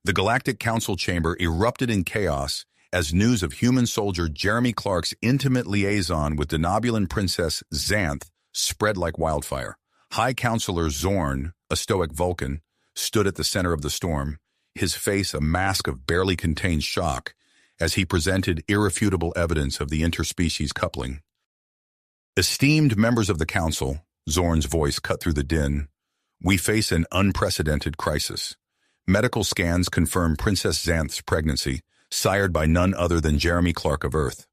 The Galactic Council chamber erupted in chaos as news of human soldier Jeremy Clark's intimate liaison with Denobulan Princess Xanth spread like wildfire. High Counselor Zorn, a stoic Vulcan, stood at the center of the storm, his face a mask of barely contained shock as he presented irrefutable evidence of the interspecies coupling. Esteemed members of the Council, Zorn's voice cut through the din, we face an unprecedented crisis. Medical scans confirm Princess Xanth's pregnancy, sired by none other than Jeremy Clark of Earth.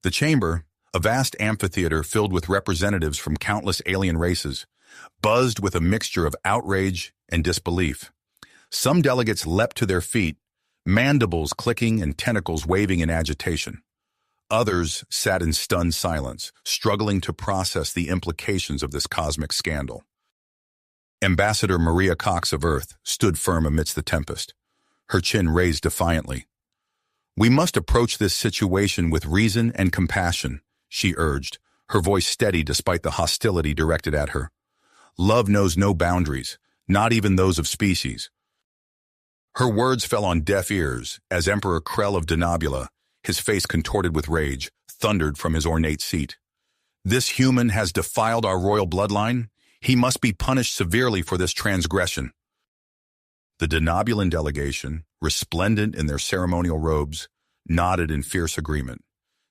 The chamber, a vast amphitheater filled with representatives from countless alien races, buzzed with a mixture of outrage and disbelief. Some delegates leapt to their feet, mandibles clicking and tentacles waving in agitation. Others sat in stunned silence, struggling to process the implications of this cosmic scandal. Ambassador Maria Cox of Earth stood firm amidst the tempest, her chin raised defiantly. We must approach this situation with reason and compassion, she urged, her voice steady despite the hostility directed at her. Love knows no boundaries, not even those of species. Her words fell on deaf ears as Emperor Krell of Denobula, his face contorted with rage, thundered from his ornate seat. This human has defiled our royal bloodline. He must be punished severely for this transgression. The Denobulan delegation, resplendent in their ceremonial robes, nodded in fierce agreement.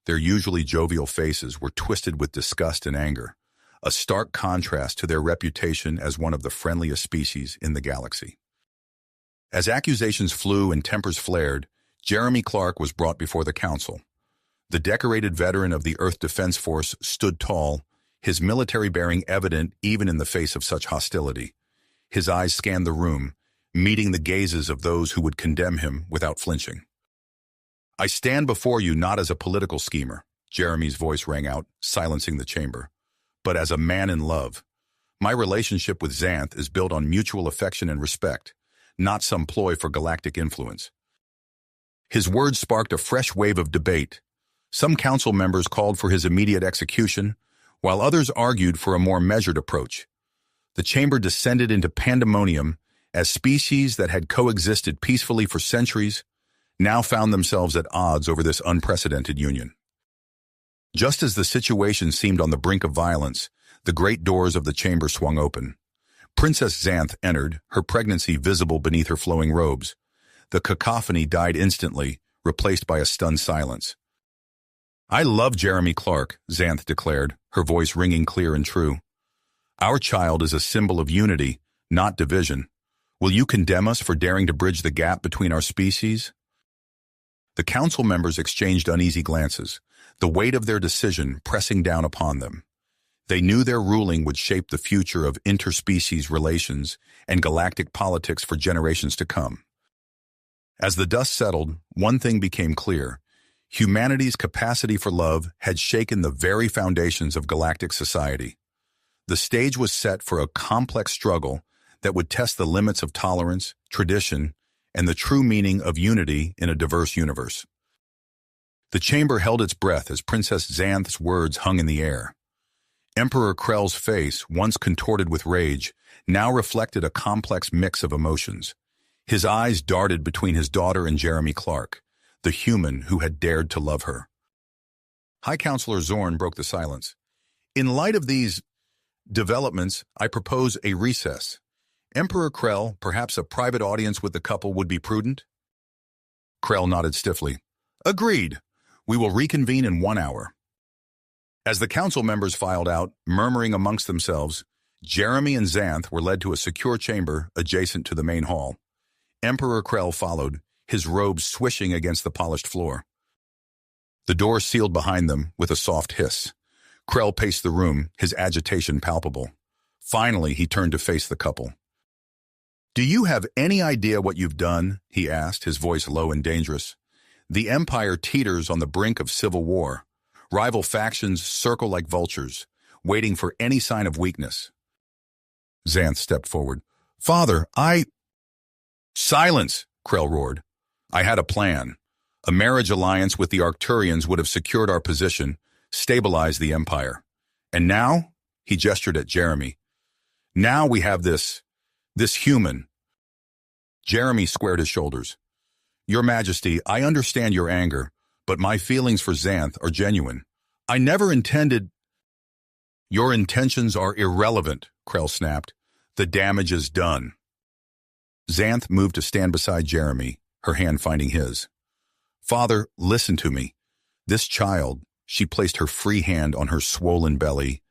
Their usually jovial faces were twisted with disgust and anger, a stark contrast to their reputation as one of the friendliest species in the galaxy. As accusations flew and tempers flared, Jeremy Clark was brought before the council. The decorated veteran of the Earth Defense Force stood tall, his military bearing evident even in the face of such hostility. His eyes scanned the room, meeting the gazes of those who would condemn him without flinching. I stand before you not as a political schemer, Jeremy's voice rang out, silencing the chamber, but as a man in love. My relationship with Xanth is built on mutual affection and respect, not some ploy for galactic influence. His words sparked a fresh wave of debate. Some council members called for his immediate execution, while others argued for a more measured approach. The chamber descended into pandemonium as species that had coexisted peacefully for centuries now found themselves at odds over this unprecedented union. Just as the situation seemed on the brink of violence, the great doors of the chamber swung open. Princess Xanth entered, her pregnancy visible beneath her flowing robes. The cacophony died instantly, replaced by a stunned silence. I love Jeremy Clark, Xanth declared, her voice ringing clear and true. Our child is a symbol of unity, not division. Will you condemn us for daring to bridge the gap between our species? The council members exchanged uneasy glances, the weight of their decision pressing down upon them. They knew their ruling would shape the future of interspecies relations and galactic politics for generations to come. As the dust settled, one thing became clear. Humanity's capacity for love had shaken the very foundations of galactic society. The stage was set for a complex struggle that would test the limits of tolerance, tradition, and the true meaning of unity in a diverse universe. The chamber held its breath as Princess Xanth's words hung in the air. Emperor Krell's face, once contorted with rage, now reflected a complex mix of emotions. His eyes darted between his daughter and Jeremy Clark, the human who had dared to love her. High Counselor Zorn broke the silence. In light of these developments, I propose a recess. Emperor Krell, perhaps a private audience with the couple would be prudent? Krell nodded stiffly. Agreed. We will reconvene in 1 hour. As the council members filed out, murmuring amongst themselves, Jeremy and Xanth were led to a secure chamber adjacent to the main hall. Emperor Krell followed, his robes swishing against the polished floor. The door sealed behind them with a soft hiss. Krell paced the room, his agitation palpable. Finally, he turned to face the couple. Do you have any idea what you've done? He asked, his voice low and dangerous. The Empire teeters on the brink of civil war. Rival factions circle like vultures, waiting for any sign of weakness. Xanth stepped forward. Father, Silence, Krell roared. I had a plan. A marriage alliance with the Arcturians would have secured our position, stabilized the Empire. And now, he gestured at Jeremy, now we have this human. Jeremy squared his shoulders. Your Majesty, I understand your anger, but my feelings for Xanth are genuine. I never intended— Your intentions are irrelevant, Krell snapped. The damage is done. Xanth moved to stand beside Jeremy, her hand finding his. Father, listen to me. This child, she placed her free hand on her swollen belly,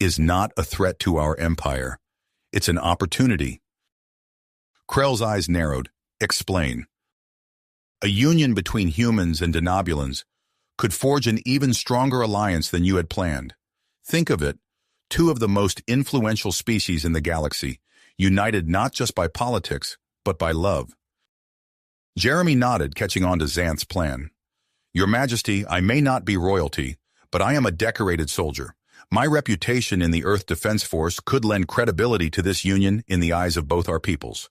is not a threat to our empire. It's an opportunity. Krell's eyes narrowed. Explain. A union between humans and denobulans could forge an even stronger alliance than you had planned. Think of it, two of the most influential species in the galaxy, united not just by politics, but by love. Jeremy nodded, catching on to Xanth's plan. Your Majesty, I may not be royalty, but I am a decorated soldier. My reputation in the Earth Defense Force could lend credibility to this union in the eyes of both our peoples.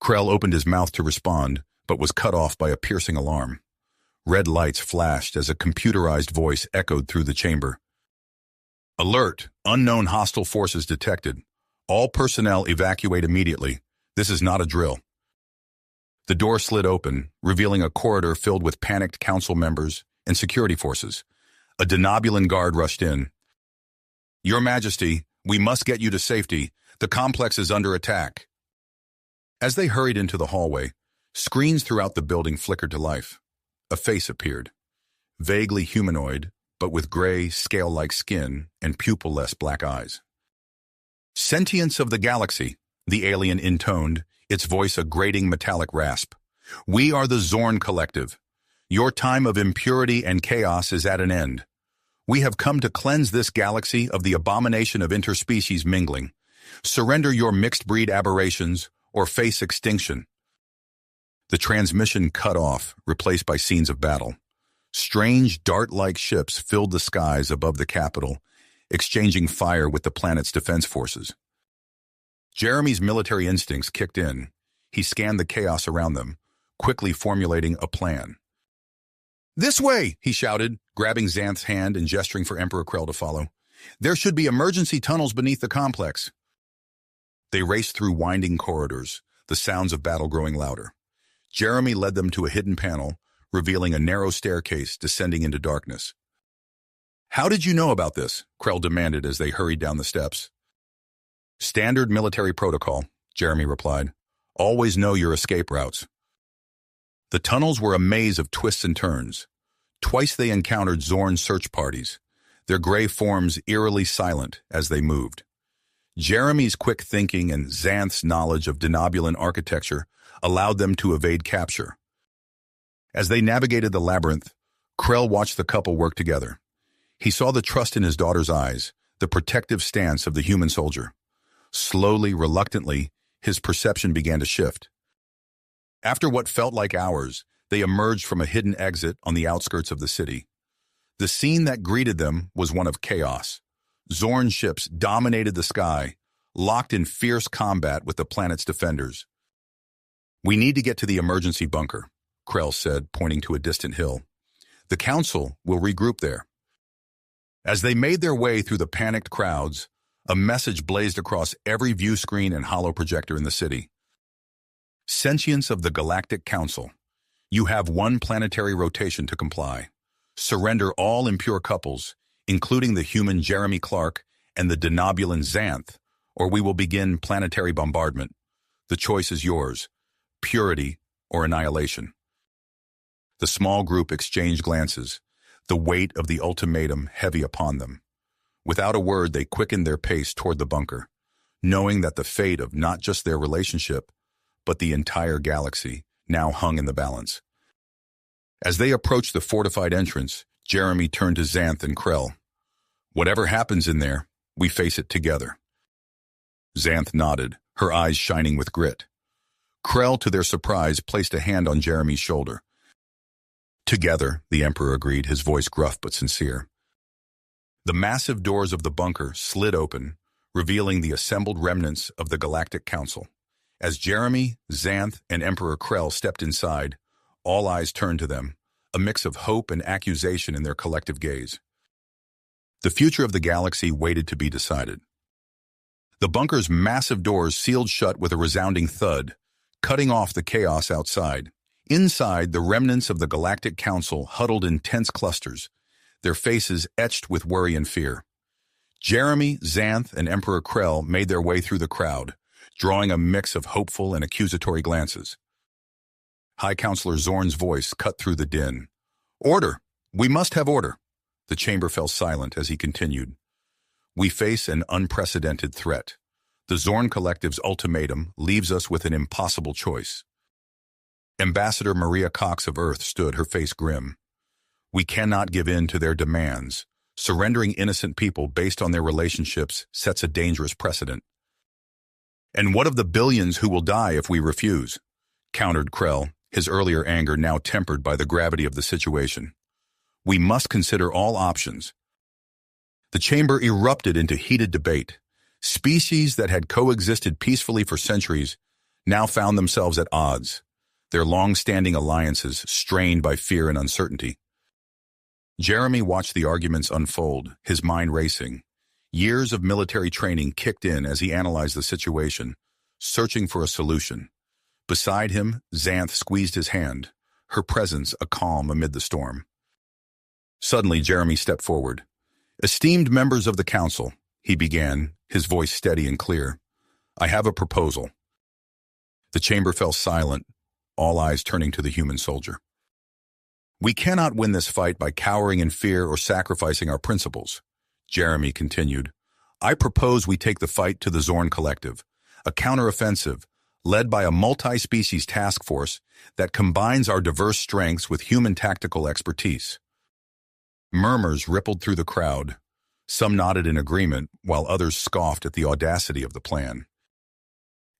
Krell opened his mouth to respond, but was cut off by a piercing alarm. Red lights flashed as a computerized voice echoed through the chamber. Alert! Unknown hostile forces detected. All personnel evacuate immediately. This is not a drill. The door slid open, revealing a corridor filled with panicked council members and security forces. A denobulan guard rushed in. Your Majesty, we must get you to safety. The complex is under attack. As they hurried into the hallway, screens throughout the building flickered to life. A face appeared. Vaguely humanoid, but with gray, scale-like skin and pupil-less black eyes. Sentience of the galaxy, the alien intoned, its voice a grating metallic rasp. We are the Zorn Collective. Your time of impurity and chaos is at an end. We have come to cleanse this galaxy of the abomination of interspecies mingling. Surrender your mixed-breed aberrations or face extinction. The transmission cut off, replaced by scenes of battle. Strange, dart-like ships filled the skies above the capital, exchanging fire with the planet's defense forces. Jeremy's military instincts kicked in. He scanned the chaos around them, quickly formulating a plan. This way, he shouted, grabbing Xanth's hand and gesturing for Emperor Krell to follow. There should be emergency tunnels beneath the complex. They raced through winding corridors, the sounds of battle growing louder. Jeremy led them to a hidden panel, revealing a narrow staircase descending into darkness. How did you know about this? Krell demanded as they hurried down the steps. Standard military protocol, Jeremy replied. Always know your escape routes. The tunnels were a maze of twists and turns. Twice they encountered Zorn search parties, their gray forms eerily silent as they moved. Jeremy's quick thinking and Xanth's knowledge of denobulan architecture allowed them to evade capture. As they navigated the labyrinth, Krell watched the couple work together. He saw the trust in his daughter's eyes, the protective stance of the human soldier. Slowly, reluctantly, his perception began to shift. After what felt like hours, they emerged from a hidden exit on the outskirts of the city. The scene that greeted them was one of chaos. Zorn ships dominated the sky, locked in fierce combat with the planet's defenders. We need to get to the emergency bunker, Krell said, pointing to a distant hill. The council will regroup there. As they made their way through the panicked crowds, a message blazed across every view screen and holo projector in the city. Sentience of the Galactic Council. You have one planetary rotation to comply. Surrender all impure couples, including the human Jeremy Clark and the denobulan Xanth, or we will begin planetary bombardment. The choice is yours, purity or annihilation. The small group exchanged glances, the weight of the ultimatum heavy upon them. Without a word, they quickened their pace toward the bunker, knowing that the fate of not just their relationship, but the entire galaxy now hung in the balance. As they approached the fortified entrance, Jeremy turned to Xanth and Krell. Whatever happens in there, we face it together. Xanth nodded, her eyes shining with grit. Krell, to their surprise, placed a hand on Jeremy's shoulder. Together, the Emperor agreed, his voice gruff but sincere. The massive doors of the bunker slid open, revealing the assembled remnants of the Galactic Council. As Jeremy, Xanth, and Emperor Krell stepped inside, all eyes turned to them, a mix of hope and accusation in their collective gaze. The future of the galaxy waited to be decided. The bunker's massive doors sealed shut with a resounding thud, cutting off the chaos outside. Inside, the remnants of the Galactic Council huddled in tense clusters, their faces etched with worry and fear. Jeremy, Xanth, and Emperor Krell made their way through the crowd, drawing a mix of hopeful and accusatory glances. High Counselor Zorn's voice cut through the din. "Order! We must have order!" The chamber fell silent as he continued. "We face an unprecedented threat. The Zorn Collective's ultimatum leaves us with an impossible choice." Ambassador Maria Cox of Earth stood, her face grim. "We cannot give in to their demands. Surrendering innocent people based on their relationships sets a dangerous precedent." "And what of the billions who will die if we refuse?" countered Krell, his earlier anger now tempered by the gravity of the situation. "We must consider all options." The chamber erupted into heated debate. Species that had coexisted peacefully for centuries now found themselves at odds, their long-standing alliances strained by fear and uncertainty. Jeremy watched the arguments unfold, his mind racing. Years of military training kicked in as he analyzed the situation, searching for a solution. Beside him, Xanth squeezed his hand, her presence a calm amid the storm. Suddenly, Jeremy stepped forward. "Esteemed members of the Council," he began, his voice steady and clear, "I have a proposal." The chamber fell silent, all eyes turning to the human soldier. "We cannot win this fight by cowering in fear or sacrificing our principles," Jeremy continued. "I propose we take the fight to the Zorn Collective, a counteroffensive led by a multi-species task force that combines our diverse strengths with human tactical expertise." Murmurs rippled through the crowd. Some nodded in agreement, while others scoffed at the audacity of the plan.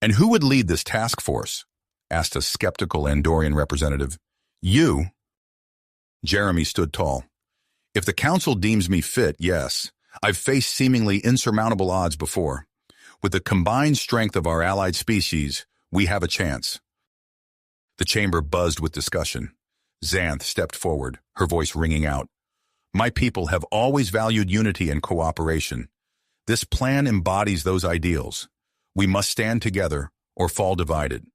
"And who would lead this task force?" asked a skeptical Andorian representative. "You?" Jeremy stood tall. "If the Council deems me fit, yes. I've faced seemingly insurmountable odds before. With the combined strength of our allied species, we have a chance." The chamber buzzed with discussion. Xanth stepped forward, her voice ringing out. "My people have always valued unity and cooperation. This plan embodies those ideals. We must stand together or fall divided."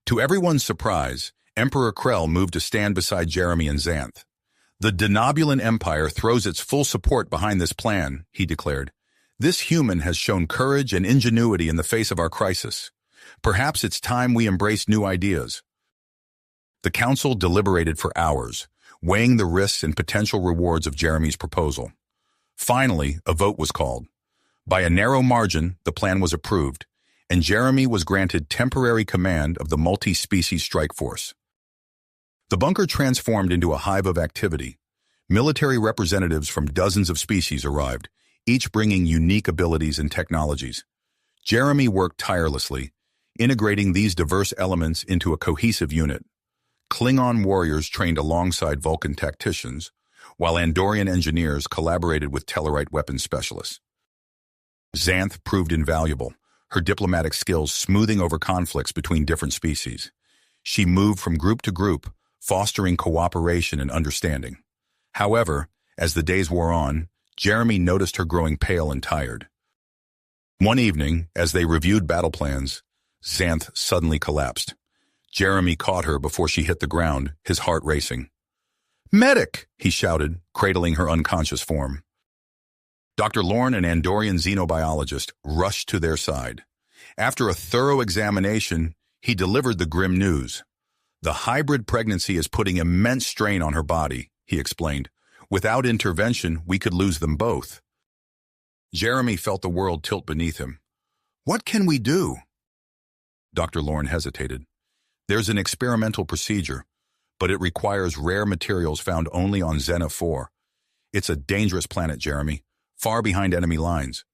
To everyone's surprise, Emperor Krell moved to stand beside Jeremy and Xanth. "The Denobulan Empire throws its full support behind this plan," he declared. "This human has shown courage and ingenuity in the face of our crisis. Perhaps it's time we embrace new ideas." The Council deliberated for hours, weighing the risks and potential rewards of Jeremy's proposal. Finally, a vote was called. By a narrow margin, the plan was approved, and Jeremy was granted temporary command of the multi-species strike force. The bunker transformed into a hive of activity. Military representatives from dozens of species arrived, each bringing unique abilities and technologies. Jeremy worked tirelessly, integrating these diverse elements into a cohesive unit. Klingon warriors trained alongside Vulcan tacticians, while Andorian engineers collaborated with Tellarite weapons specialists. Xanth proved invaluable, her diplomatic skills smoothing over conflicts between different species. She moved from group to group, fostering cooperation and understanding. However, as the days wore on, Jeremy noticed her growing pale and tired. One evening, as they reviewed battle plans, Xanth suddenly collapsed. Jeremy caught her before she hit the ground, his heart racing. "Medic!" he shouted, cradling her unconscious form. Dr. Lorne, an Andorian xenobiologist, rushed to their side. After a thorough examination, he delivered the grim news. "The hybrid pregnancy is putting immense strain on her body," he explained. "Without intervention, we could lose them both." Jeremy felt the world tilt beneath him. "What can we do?" Dr. Lorne hesitated. "There's an experimental procedure, but it requires rare materials found only on Xena 4. It's a dangerous planet, Jeremy, far behind enemy lines."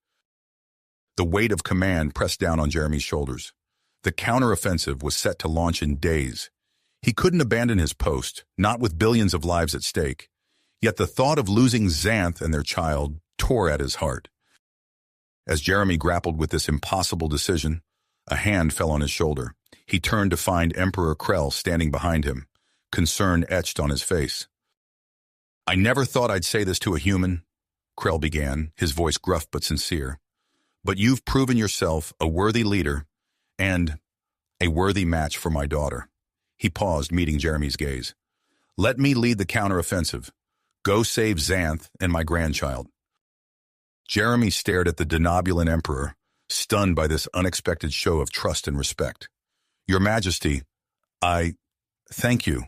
The weight of command pressed down on Jeremy's shoulders. The counteroffensive was set to launch in days. He couldn't abandon his post, not with billions of lives at stake. Yet the thought of losing Xanth and their child tore at his heart. As Jeremy grappled with this impossible decision, a hand fell on his shoulder. He turned to find Emperor Krell standing behind him, concern etched on his face. "I never thought I'd say this to a human," Krell began, his voice gruff but sincere. "But you've proven yourself a worthy leader, and A worthy match for my daughter. He paused, meeting Jeremy's gaze. Let me lead the counteroffensive. Go save Xanth and my grandchild. Jeremy stared at the Denobulan Emperor, stunned by this unexpected show of trust and respect. Your Majesty, I thank you.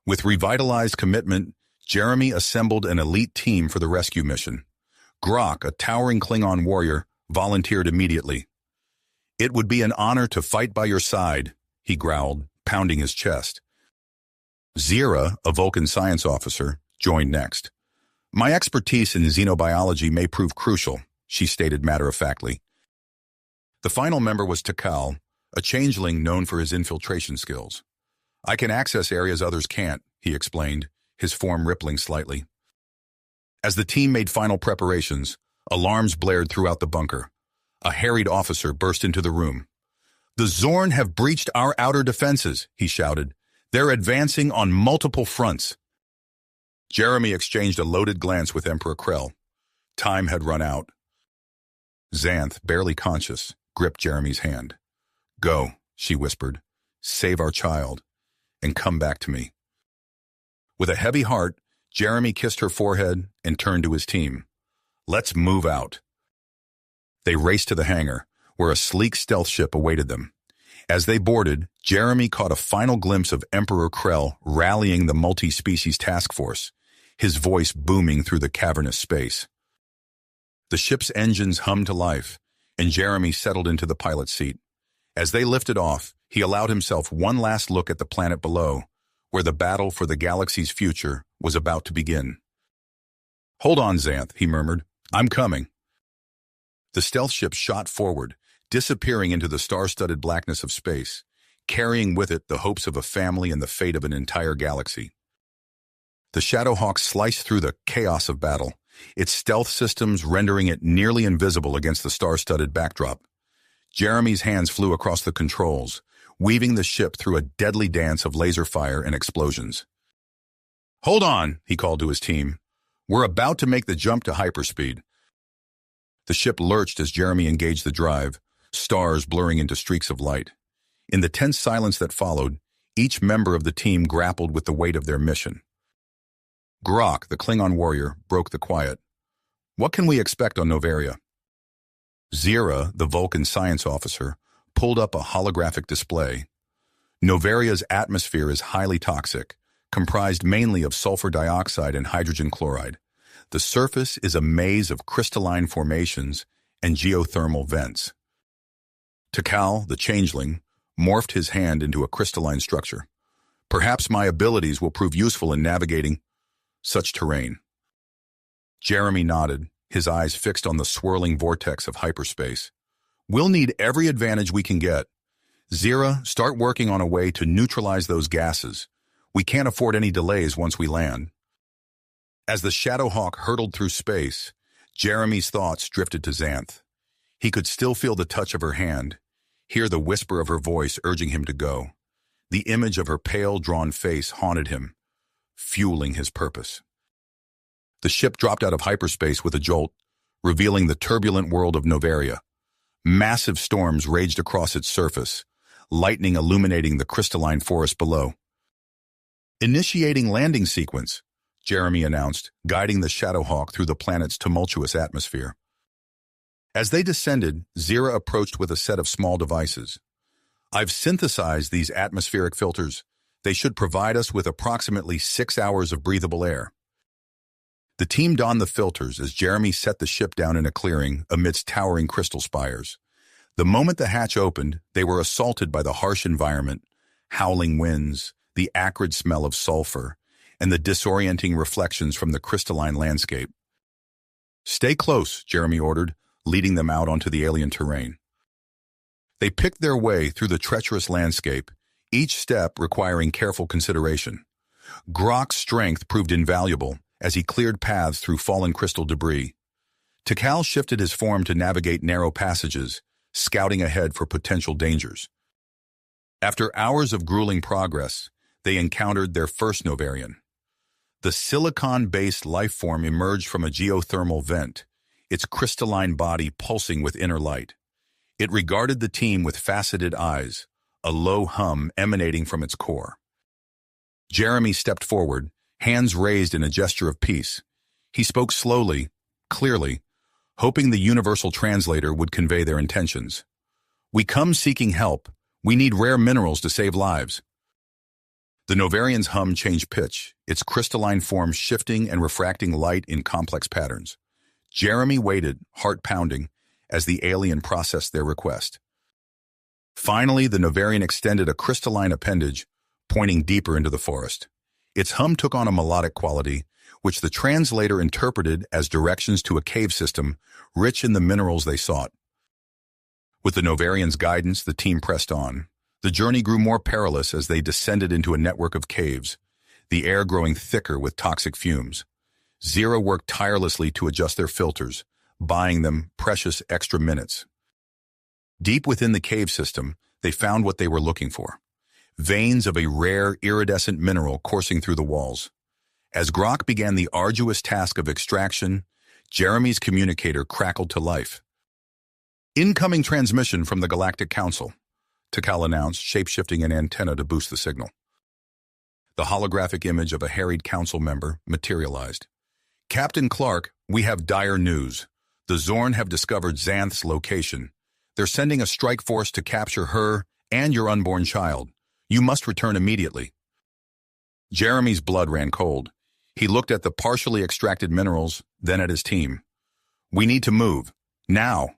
With revitalized commitment, Jeremy assembled an elite team for the rescue mission. Grok, a towering Klingon warrior, volunteered immediately. It would be an honor to fight by your side, he growled, pounding his chest. Zira, a Vulcan science officer, joined next. My expertise in xenobiology may prove crucial, she stated matter-of-factly. The final member was Takal, a changeling known for his infiltration skills. I can access areas others can't, he explained, his form rippling slightly. As the team made final preparations, alarms blared throughout the bunker. A harried officer burst into the room. The Zorn have breached our outer defenses, he shouted. They're advancing on multiple fronts. Jeremy exchanged a loaded glance with Emperor Krell. Time had run out. Xanth, barely conscious, gripped Jeremy's hand. Go, she whispered. Save our child, and come back to me. With a heavy heart, Jeremy kissed her forehead and turned to his team. Let's move out. They raced to the hangar, where a sleek stealth ship awaited them. As they boarded, Jeremy caught a final glimpse of Emperor Krell rallying the multi-species task force, his voice booming through the cavernous space. The ship's engines hummed to life, and Jeremy settled into the pilot's seat. As they lifted off, he allowed himself one last look at the planet below, where the battle for the galaxy's future was about to begin. Hold on, Xanth, he murmured. I'm coming. The stealth ship shot forward, disappearing into the star-studded blackness of space, carrying with it the hopes of a family and the fate of an entire galaxy. The Shadowhawk sliced through the chaos of battle, its stealth systems rendering it nearly invisible against the star-studded backdrop. Jeremy's hands flew across the controls, weaving the ship through a deadly dance of laser fire and explosions. Hold on, he called to his team. We're about to make the jump to hyperspeed. The ship lurched as Jeremy engaged the drive, stars blurring into streaks of light. In the tense silence that followed, each member of the team grappled with the weight of their mission. Grok, the Klingon warrior, broke the quiet. What can we expect on Noveria? Zira, the Vulcan science officer, pulled up a holographic display. Noveria's atmosphere is highly toxic, comprised mainly of sulfur dioxide and hydrogen chloride. The surface is a maze of crystalline formations and geothermal vents. Takal, the changeling, morphed his hand into a crystalline structure. Perhaps my abilities will prove useful in navigating such terrain. Jeremy nodded, his eyes fixed on the swirling vortex of hyperspace. We'll need every advantage we can get. Zira, start working on a way to neutralize those gases. We can't afford any delays once we land. As the Shadowhawk hurtled through space, Jeremy's thoughts drifted to Xanth. He could still feel the touch of her hand, hear the whisper of her voice urging him to go. The image of her pale, drawn face haunted him, fueling his purpose. The ship dropped out of hyperspace with a jolt, revealing the turbulent world of Noveria. Massive storms raged across its surface, lightning illuminating the crystalline forest below. Initiating landing sequence, Jeremy announced, guiding the Shadowhawk through the planet's tumultuous atmosphere. As they descended, Zira approached with a set of small devices. I've synthesized these atmospheric filters. They should provide us with approximately 6 hours of breathable air. The team donned the filters as Jeremy set the ship down in a clearing amidst towering crystal spires. The moment the hatch opened, they were assaulted by the harsh environment, howling winds, the acrid smell of sulfur, and the disorienting reflections from the crystalline landscape. Stay close, Jeremy ordered, leading them out onto the alien terrain. They picked their way through the treacherous landscape, each step requiring careful consideration. Grok's strength proved invaluable as he cleared paths through fallen crystal debris. Takal shifted his form to navigate narrow passages, scouting ahead for potential dangers. After hours of grueling progress, they encountered their first Novarian. The silicon-based life form emerged from a geothermal vent, its crystalline body pulsing with inner light. It regarded the team with faceted eyes, a low hum emanating from its core. Jeremy stepped forward, hands raised in a gesture of peace. He spoke slowly, clearly, hoping the universal translator would convey their intentions. "We come seeking help. We need rare minerals to save lives." The Novarian's hum changed pitch, its crystalline form shifting and refracting light in complex patterns. Jeremy waited, heart pounding, as the alien processed their request. Finally, the Novarian extended a crystalline appendage, pointing deeper into the forest. Its hum took on a melodic quality, which the translator interpreted as directions to a cave system rich in the minerals they sought. With the Novarian's guidance, the team pressed on. The journey grew more perilous as they descended into a network of caves, the air growing thicker with toxic fumes. Zero worked tirelessly to adjust their filters, buying them precious extra minutes. Deep within the cave system, they found what they were looking for: veins of a rare, iridescent mineral coursing through the walls. As Grok began the arduous task of extraction, Jeremy's communicator crackled to life. "Incoming transmission from the Galactic Council," Takal announced, shape-shifting an antenna to boost the signal. The holographic image of a harried council member materialized. "Captain Clark, we have dire news. The Zorn have discovered Xanth's location. They're sending a strike force to capture her and your unborn child. You must return immediately." Jeremy's blood ran cold. He looked at the partially extracted minerals, then at his team. "We need to move. Now."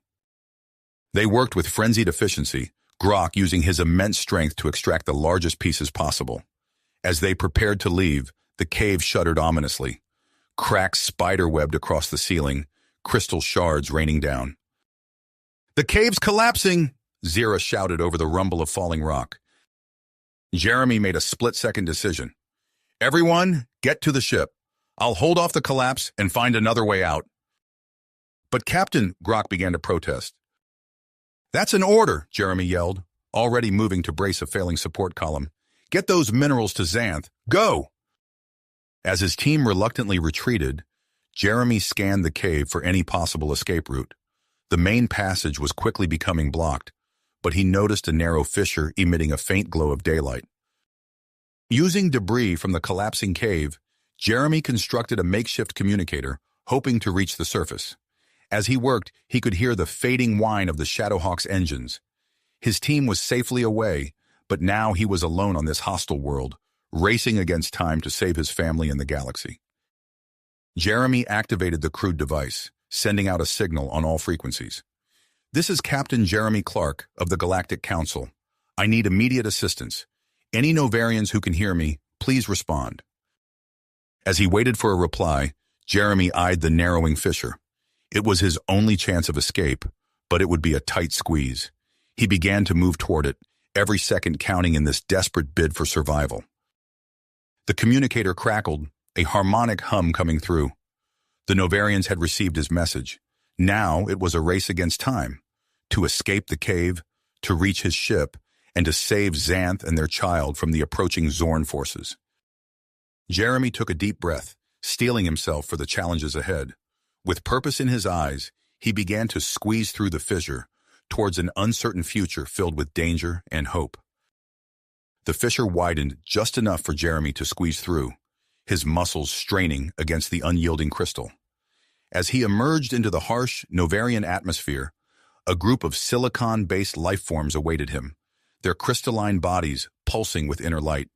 They worked with frenzied efficiency, Grok using his immense strength to extract the largest pieces possible. As they prepared to leave, the cave shuddered ominously. Cracks spider-webbed across the ceiling, crystal shards raining down. "The cave's collapsing!" Zira shouted over the rumble of falling rock. Jeremy made a split-second decision. "Everyone, get to the ship. I'll hold off the collapse and find another way out." "But Captain," Grok began to protest. "That's an order," Jeremy yelled, already moving to brace a failing support column. "Get those minerals to Xanth. Go!" As his team reluctantly retreated, Jeremy scanned the cave for any possible escape route. The main passage was quickly becoming blocked, but he noticed a narrow fissure emitting a faint glow of daylight. Using debris from the collapsing cave, Jeremy constructed a makeshift communicator, hoping to reach the surface. As he worked, he could hear the fading whine of the Shadowhawk's engines. His team was safely away, but now he was alone on this hostile world, racing against time to save his family and the galaxy. Jeremy activated the crude device, sending out a signal on all frequencies. "This is Captain Jeremy Clark of the Galactic Council. I need immediate assistance. Any Novarians who can hear me, please respond." As he waited for a reply, Jeremy eyed the narrowing fissure. It was his only chance of escape, but it would be a tight squeeze. He began to move toward it, every second counting in this desperate bid for survival. The communicator crackled, a harmonic hum coming through. The Novarians had received his message. Now it was a race against time, to escape the cave, to reach his ship, and to save Xanth and their child from the approaching Zorn forces. Jeremy took a deep breath, steeling himself for the challenges ahead. With purpose in his eyes, he began to squeeze through the fissure, towards an uncertain future filled with danger and hope. The fissure widened just enough for Jeremy to squeeze through, his muscles straining against the unyielding crystal. As he emerged into the harsh Novarian atmosphere, a group of silicon-based life forms awaited him, their crystalline bodies pulsing with inner light.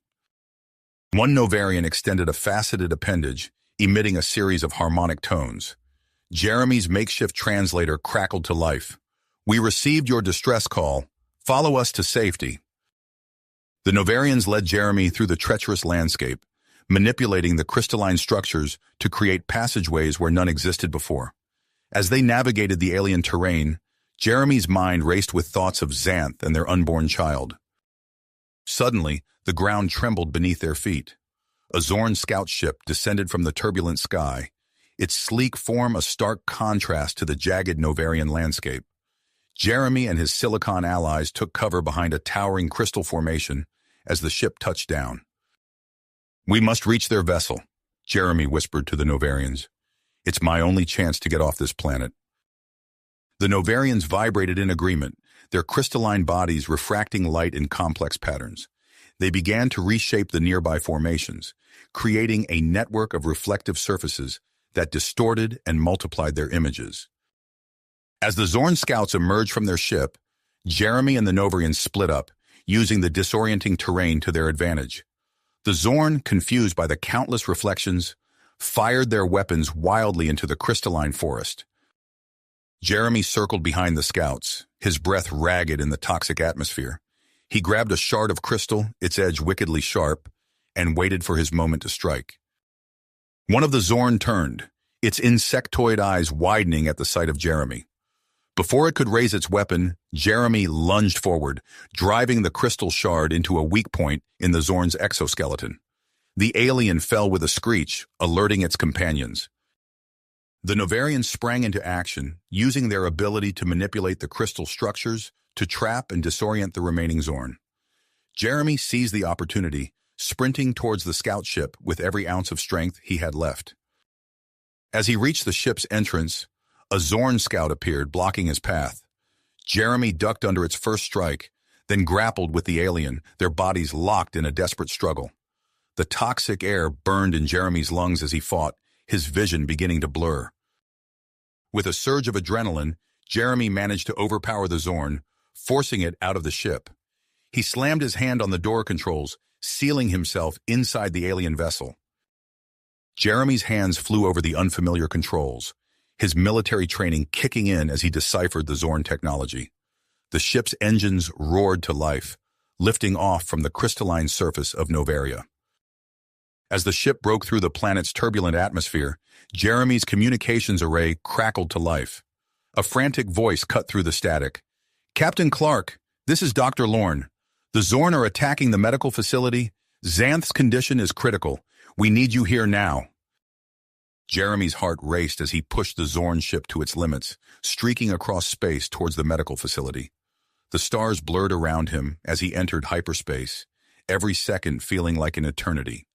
One Novarian extended a faceted appendage, emitting a series of harmonic tones. Jeremy's makeshift translator crackled to life. "We received your distress call. Follow us to safety." The Novarians led Jeremy through the treacherous landscape, manipulating the crystalline structures to create passageways where none existed before. As they navigated the alien terrain, Jeremy's mind raced with thoughts of Xanth and their unborn child. Suddenly, the ground trembled beneath their feet. A Zorn scout ship descended from the turbulent sky, its sleek form a stark contrast to the jagged Novarian landscape. Jeremy and his silicon allies took cover behind a towering crystal formation as the ship touched down. "We must reach their vessel," Jeremy whispered to the Novarians. "It's my only chance to get off this planet." The Novarians vibrated in agreement, their crystalline bodies refracting light in complex patterns. They began to reshape the nearby formations, creating a network of reflective surfaces that distorted and multiplied their images. As the Zorn scouts emerged from their ship, Jeremy and the Novarians split up, using the disorienting terrain to their advantage. The Zorn, confused by the countless reflections, fired their weapons wildly into the crystalline forest. Jeremy circled behind the scouts, his breath ragged in the toxic atmosphere. He grabbed a shard of crystal, its edge wickedly sharp, and waited for his moment to strike. One of the Zorn turned, its insectoid eyes widening at the sight of Jeremy. Before it could raise its weapon, Jeremy lunged forward, driving the crystal shard into a weak point in the Zorn's exoskeleton. The alien fell with a screech, alerting its companions. The Novarians sprang into action, using their ability to manipulate the crystal structures to trap and disorient the remaining Zorn. Jeremy seized the opportunity, sprinting towards the scout ship with every ounce of strength he had left. As he reached the ship's entrance, a Zorn scout appeared, blocking his path. Jeremy ducked under its first strike, then grappled with the alien, their bodies locked in a desperate struggle. The toxic air burned in Jeremy's lungs as he fought, his vision beginning to blur. With a surge of adrenaline, Jeremy managed to overpower the Zorn, forcing it out of the ship. He slammed his hand on the door controls, sealing himself inside the alien vessel. Jeremy's hands flew over the unfamiliar controls, his military training kicking in as he deciphered the Zorn technology. The ship's engines roared to life, lifting off from the crystalline surface of Novaria. As the ship broke through the planet's turbulent atmosphere, Jeremy's communications array crackled to life. A frantic voice cut through the static. "Captain Clark, this is Dr. Lorne. The Zorn are attacking the medical facility. Xanth's condition is critical. We need you here now." Jeremy's heart raced as he pushed the Zorn ship to its limits, streaking across space towards the medical facility. The stars blurred around him as he entered hyperspace, every second feeling like an eternity.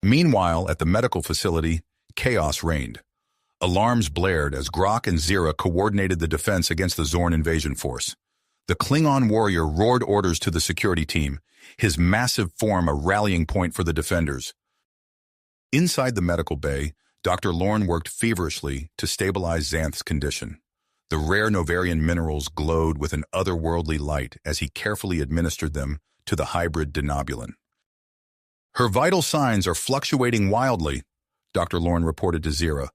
Meanwhile, at the medical facility, chaos reigned. Alarms blared as Grok and Zira coordinated the defense against the Zorn invasion force. The Klingon warrior roared orders to the security team, his massive form a rallying point for the defenders. Inside the medical bay, Dr. Lorne worked feverishly to stabilize Xanth's condition. The rare Novarian minerals glowed with an otherworldly light as he carefully administered them to the hybrid denobulin. "Her vital signs are fluctuating wildly," Dr. Lorne reported to Zira,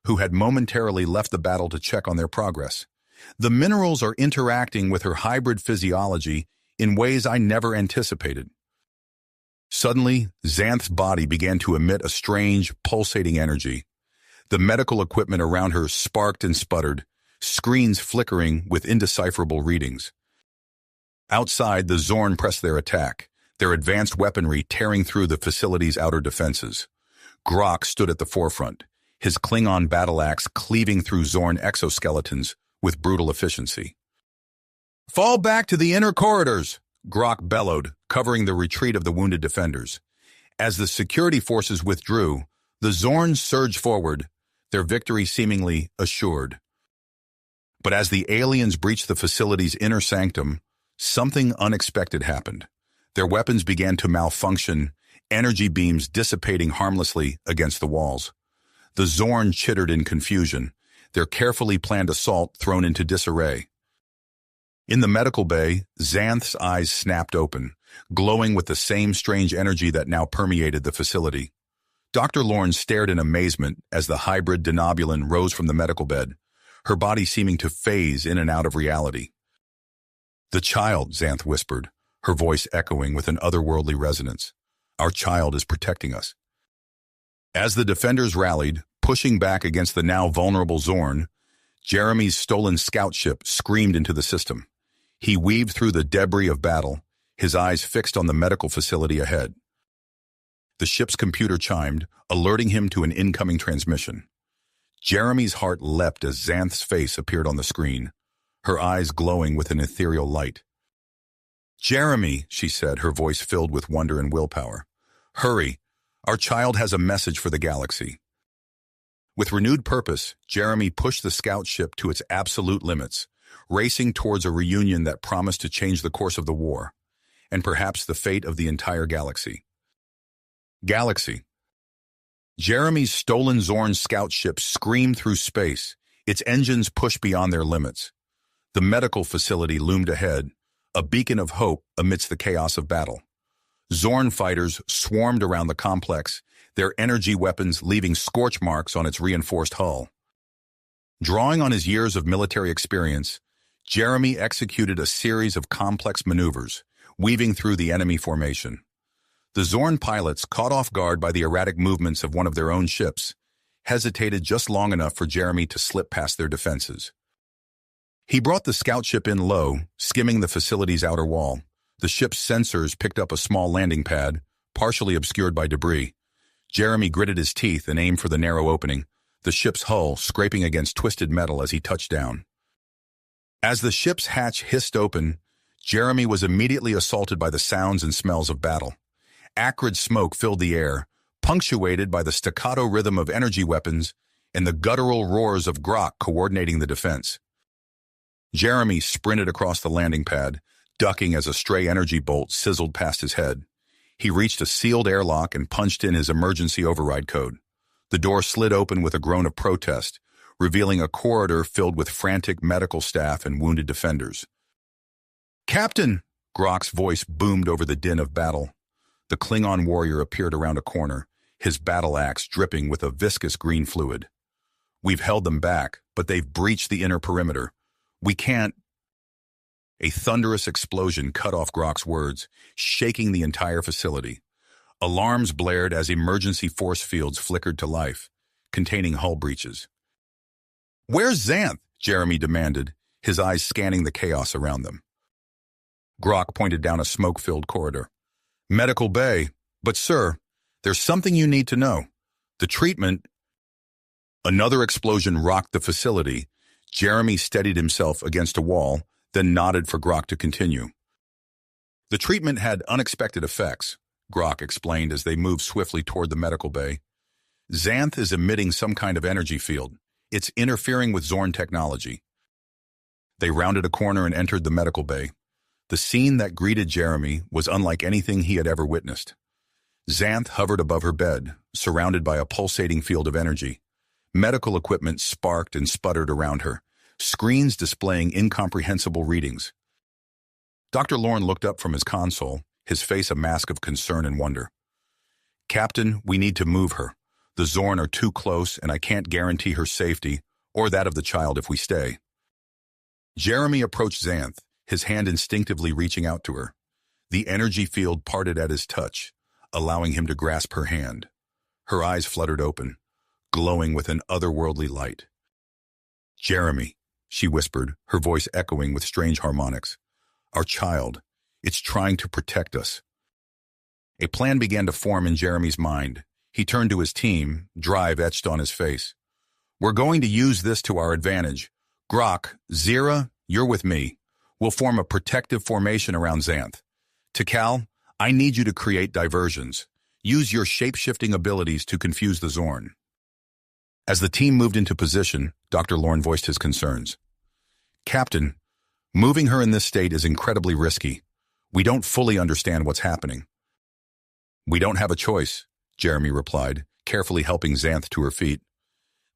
who had momentarily left the battle to check on their progress. "The minerals are interacting with her hybrid physiology in ways I never anticipated." Suddenly, Xanth's body began to emit a strange, pulsating energy. The medical equipment around her sparked and sputtered, screens flickering with indecipherable readings. Outside, the Zorn pressed their attack, their advanced weaponry tearing through the facility's outer defenses. Grok stood at the forefront, his Klingon battle axe cleaving through Zorn exoskeletons with brutal efficiency. "Fall back to the inner corridors!" Grok bellowed, covering the retreat of the wounded defenders. As the security forces withdrew, the Zorn surged forward, their victory seemingly assured. But as the aliens breached the facility's inner sanctum, something unexpected happened. Their weapons began to malfunction, energy beams dissipating harmlessly against the walls. The Zorn chittered in confusion, their carefully planned assault thrown into disarray. In the medical bay, Xanth's eyes snapped open, glowing with the same strange energy that now permeated the facility. Dr. Lorne stared in amazement as the hybrid denobulin rose from the medical bed, her body seeming to phase in and out of reality. "The child," Xanth whispered, her voice echoing with an otherworldly resonance. "Our child is protecting us." As the defenders rallied, pushing back against the now vulnerable Zorn, Jeremy's stolen scout ship screamed into the system. He weaved through the debris of battle, his eyes fixed on the medical facility ahead. The ship's computer chimed, alerting him to an incoming transmission. Jeremy's heart leapt as Xanth's face appeared on the screen, her eyes glowing with an ethereal light. "Jeremy," she said, her voice filled with wonder and willpower. "Hurry, our child has a message for the galaxy." With renewed purpose, Jeremy pushed the scout ship to its absolute limits, racing towards a reunion that promised to change the course of the war, and perhaps the fate of the entire galaxy. Galaxy. Jeremy's stolen Zorn scout ship screamed through space, its engines pushed beyond their limits. The medical facility loomed ahead, a beacon of hope amidst the chaos of battle. Zorn fighters swarmed around the complex, their energy weapons leaving scorch marks on its reinforced hull. Drawing on his years of military experience, Jeremy executed a series of complex maneuvers, weaving through the enemy formation. The Zorn pilots, caught off guard by the erratic movements of one of their own ships, hesitated just long enough for Jeremy to slip past their defenses. He brought the scout ship in low, skimming the facility's outer wall. The ship's sensors picked up a small landing pad, partially obscured by debris. Jeremy gritted his teeth and aimed for the narrow opening, the ship's hull scraping against twisted metal as he touched down. As the ship's hatch hissed open, Jeremy was immediately assaulted by the sounds and smells of battle. Acrid smoke filled the air, punctuated by the staccato rhythm of energy weapons and the guttural roars of Grok coordinating the defense. Jeremy sprinted across the landing pad, ducking as a stray energy bolt sizzled past his head. He reached a sealed airlock and punched in his emergency override code. The door slid open with a groan of protest, revealing a corridor filled with frantic medical staff and wounded defenders. "Captain!" Grok's voice boomed over the din of battle. The Klingon warrior appeared around a corner, his battle axe dripping with a viscous green fluid. "We've held them back, but they've breached the inner perimeter. We can't—" A thunderous explosion cut off Grok's words, shaking the entire facility. Alarms blared as emergency force fields flickered to life, containing hull breaches. "Where's Xanth?" Jeremy demanded, his eyes scanning the chaos around them. Grok pointed down a smoke-filled corridor. "Medical bay. But, sir, there's something you need to know. The treatment—" Another explosion rocked the facility. Jeremy steadied himself against a wall, then nodded for Grok to continue. "The treatment had unexpected effects," Grok explained as they moved swiftly toward the medical bay. "Xanth is emitting some kind of energy field. It's interfering with Zorn technology." They rounded a corner and entered the medical bay. The scene that greeted Jeremy was unlike anything he had ever witnessed. Xanth hovered above her bed, surrounded by a pulsating field of energy. Medical equipment sparked and sputtered around her, screens displaying incomprehensible readings. Dr. Lorne looked up from his console, his face a mask of concern and wonder. "Captain, we need to move her. The Zorn are too close, and I can't guarantee her safety, or that of the child if we stay." Jeremy approached Xanth, his hand instinctively reaching out to her. The energy field parted at his touch, allowing him to grasp her hand. Her eyes fluttered open, glowing with an otherworldly light. "Jeremy," she whispered, her voice echoing with strange harmonics. "Our child, it's trying to protect us." A plan began to form in Jeremy's mind. He turned to his team, drive etched on his face. "We're going to use this to our advantage. Grok, Zira, you're with me. We'll form a protective formation around Xanth. Tikal, I need you to create diversions. Use your shape-shifting abilities to confuse the Zorn." As the team moved into position, Dr. Lorne voiced his concerns. "Captain, moving her in this state is incredibly risky. We don't fully understand what's happening." "We don't have a choice," Jeremy replied, carefully helping Xanth to her feet.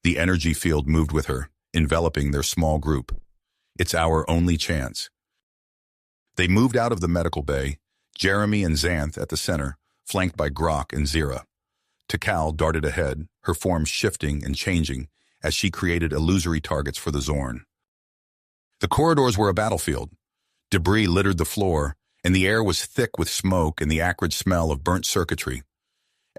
The energy field moved with her, enveloping their small group. "It's our only chance." They moved out of the medical bay, Jeremy and Xanth at the center, flanked by Grok and Zira. Tikal darted ahead, her form shifting and changing as she created illusory targets for the Zorn. The corridors were a battlefield. Debris littered the floor, and the air was thick with smoke and the acrid smell of burnt circuitry.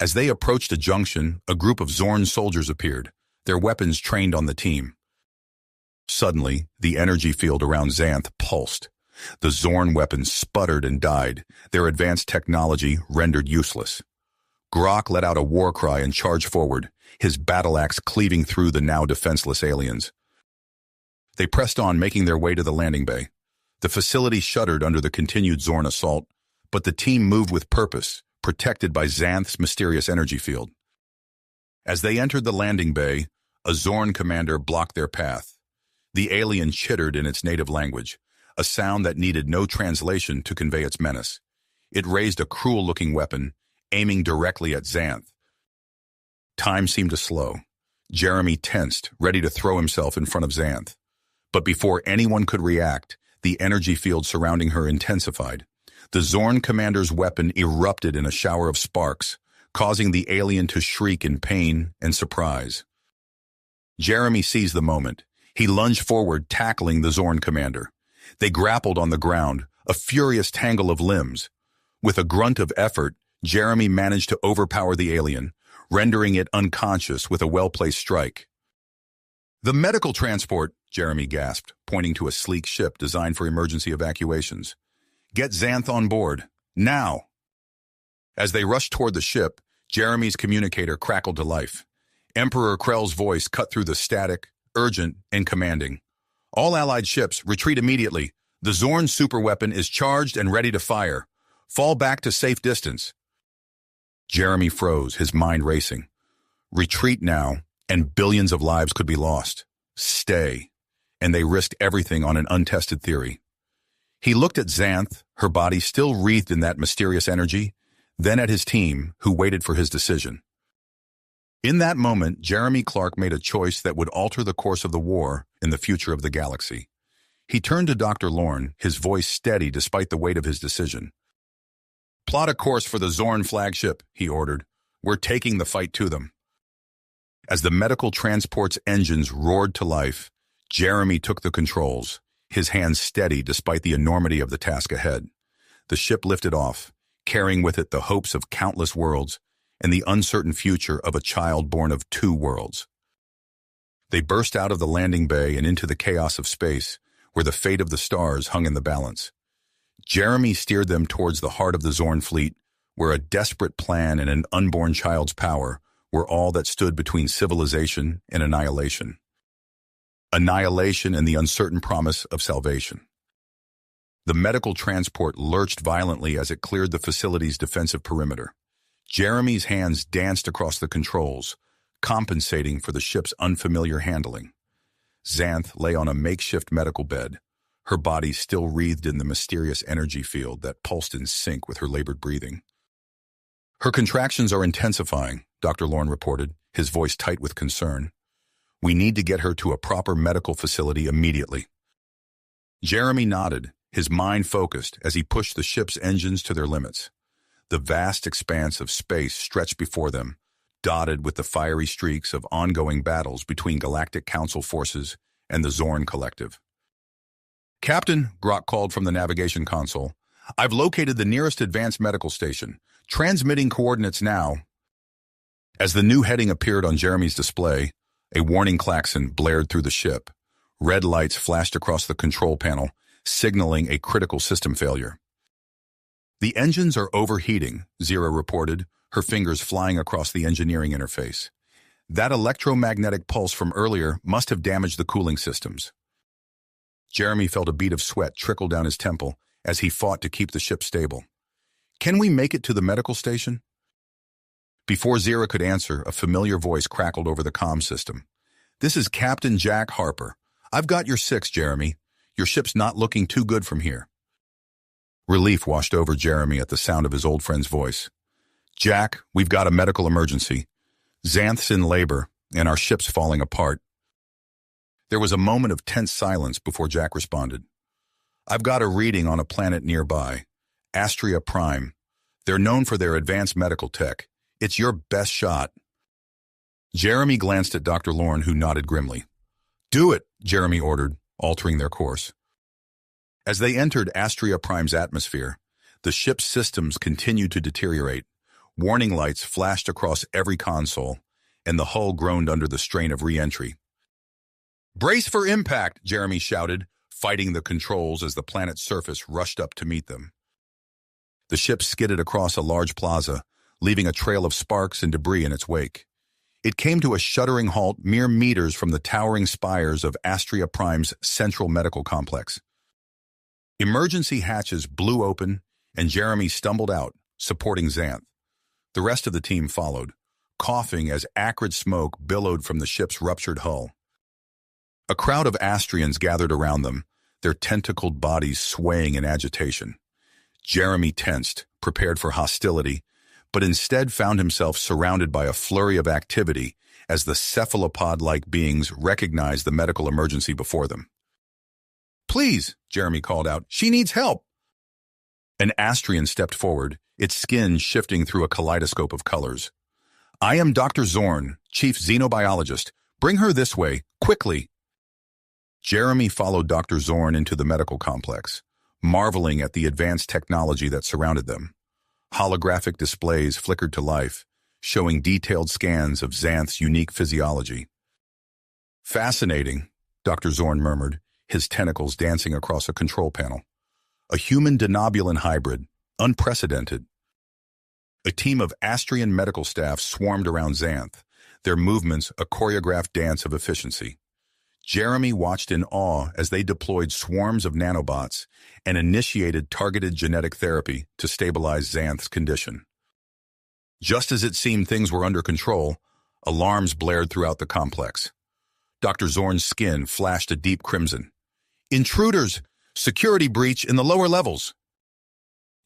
As they approached a junction, a group of Zorn soldiers appeared, their weapons trained on the team. Suddenly, the energy field around Xanth pulsed. The Zorn weapons sputtered and died, their advanced technology rendered useless. Grok let out a war cry and charged forward, his battle axe cleaving through the now defenseless aliens. They pressed on, making their way to the landing bay. The facility shuddered under the continued Zorn assault, but the team moved with purpose, protected by Xanth's mysterious energy field. As they entered the landing bay, a Zorn commander blocked their path. The alien chittered in its native language, a sound that needed no translation to convey its menace. It raised a cruel-looking weapon, aiming directly at Xanth. Time seemed to slow. Jeremy tensed, ready to throw himself in front of Xanth. But before anyone could react, the energy field surrounding her intensified. The Zorn commander's weapon erupted in a shower of sparks, causing the alien to shriek in pain and surprise. Jeremy seized the moment. He lunged forward, tackling the Zorn commander. They grappled on the ground, a furious tangle of limbs. With a grunt of effort, Jeremy managed to overpower the alien, rendering it unconscious with a well-placed strike. "The medical transport," Jeremy gasped, pointing to a sleek ship designed for emergency evacuations. "Get Xanth on board, now!" As they rushed toward the ship, Jeremy's communicator crackled to life. Emperor Krell's voice cut through the static, urgent, and commanding. "All Allied ships, retreat immediately. The Zorn superweapon is charged and ready to fire. Fall back to safe distance." Jeremy froze, his mind racing. Retreat now, and billions of lives could be lost. Stay. And they risked everything on an untested theory. He looked at Xanth, her body still wreathed in that mysterious energy, then at his team, who waited for his decision. In that moment, Jeremy Clark made a choice that would alter the course of the war and the future of the galaxy. He turned to Dr. Lorne, his voice steady despite the weight of his decision. "Plot a course for the Zorn flagship," he ordered. "We're taking the fight to them." As the medical transport's engines roared to life, Jeremy took the controls, his hands steady despite the enormity of the task ahead. The ship lifted off, carrying with it the hopes of countless worlds and the uncertain future of a child born of two worlds. They burst out of the landing bay and into the chaos of space, where the fate of the stars hung in the balance. Jeremy steered them towards the heart of the Zorn fleet, where a desperate plan and an unborn child's power were all that stood between civilization and annihilation. Annihilation and the uncertain promise of salvation. The medical transport lurched violently as it cleared the facility's defensive perimeter. Jeremy's hands danced across the controls, compensating for the ship's unfamiliar handling. Xanth lay on a makeshift medical bed, her body still wreathed in the mysterious energy field that pulsed in sync with her labored breathing. "Her contractions are intensifying," Dr. Lorne reported, his voice tight with concern. "We need to get her to a proper medical facility immediately." Jeremy nodded, his mind focused as he pushed the ship's engines to their limits. The vast expanse of space stretched before them, dotted with the fiery streaks of ongoing battles between Galactic Council forces and the Zorn Collective. "Captain," Grok called from the navigation console, "I've located the nearest advanced medical station. Transmitting coordinates now." As the new heading appeared on Jeremy's display, a warning klaxon blared through the ship. Red lights flashed across the control panel, signaling a critical system failure. "The engines are overheating," Zira reported, her fingers flying across the engineering interface. "That electromagnetic pulse from earlier must have damaged the cooling systems." Jeremy felt a bead of sweat trickle down his temple as he fought to keep the ship stable. "Can we make it to the medical station?" Before Zira could answer, a familiar voice crackled over the comm system. "This is Captain Jack Harper. I've got your 6, Jeremy. Your ship's not looking too good from here." Relief washed over Jeremy at the sound of his old friend's voice. "Jack, we've got a medical emergency. Xanth's in labor, and our ship's falling apart." There was a moment of tense silence before Jack responded. "I've got a reading on a planet nearby, Astria Prime. They're known for their advanced medical tech. It's your best shot." Jeremy glanced at Dr. Lorne, who nodded grimly. "Do it," Jeremy ordered, altering their course. As they entered Astria Prime's atmosphere, the ship's systems continued to deteriorate. Warning lights flashed across every console, and the hull groaned under the strain of re-entry. "Brace for impact," Jeremy shouted, fighting the controls as the planet's surface rushed up to meet them. The ship skidded across a large plaza, leaving a trail of sparks and debris in its wake. It came to a shuddering halt mere meters from the towering spires of Astria Prime's central medical complex. Emergency hatches blew open, and Jeremy stumbled out, supporting Xanth. The rest of the team followed, coughing as acrid smoke billowed from the ship's ruptured hull. A crowd of Astrians gathered around them, their tentacled bodies swaying in agitation. Jeremy tensed, prepared for hostility, but instead found himself surrounded by a flurry of activity as the cephalopod-like beings recognized the medical emergency before them. "Please," Jeremy called out, "she needs help." An Astrian stepped forward, its skin shifting through a kaleidoscope of colors. "I am Dr. Zorn, chief xenobiologist. Bring her this way, quickly." Jeremy followed Dr. Zorn into the medical complex, marveling at the advanced technology that surrounded them. Holographic displays flickered to life, showing detailed scans of Xanth's unique physiology. "Fascinating," Dr. Zorn murmured, his tentacles dancing across a control panel. "A human denobulin hybrid, unprecedented." A team of Astrian medical staff swarmed around Xanth, their movements a choreographed dance of efficiency. Jeremy watched in awe as they deployed swarms of nanobots and initiated targeted genetic therapy to stabilize Xanth's condition. Just as it seemed things were under control, alarms blared throughout the complex. Dr. Zorn's skin flashed a deep crimson. "Intruders! Security breach in the lower levels!"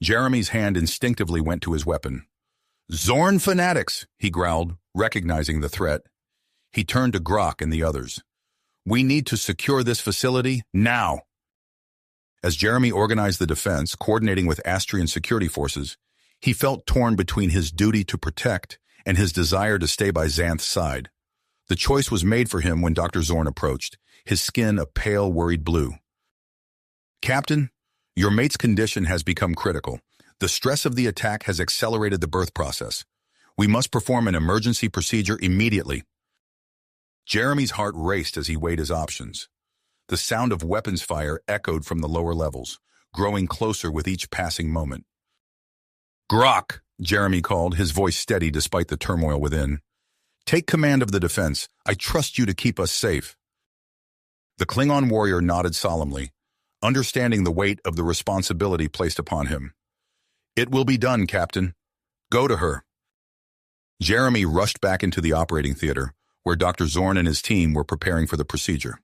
Jeremy's hand instinctively went to his weapon. "Zorn fanatics!" he growled, recognizing the threat. He turned to Grok and the others. "We need to secure this facility now." As Jeremy organized the defense, coordinating with Astrian security forces, he felt torn between his duty to protect and his desire to stay by Xanth's side. The choice was made for him when Dr. Zorn approached, his skin a pale, worried blue. "Captain, your mate's condition has become critical. The stress of the attack has accelerated the birth process. We must perform an emergency procedure immediately." Jeremy's heart raced as he weighed his options. The sound of weapons fire echoed from the lower levels, growing closer with each passing moment. "Grok," Jeremy called, his voice steady despite the turmoil within. "Take command of the defense. I trust you to keep us safe." The Klingon warrior nodded solemnly, understanding the weight of the responsibility placed upon him. "It will be done, Captain. Go to her." Jeremy rushed back into the operating theater, where Dr. Zorn and his team were preparing for the procedure.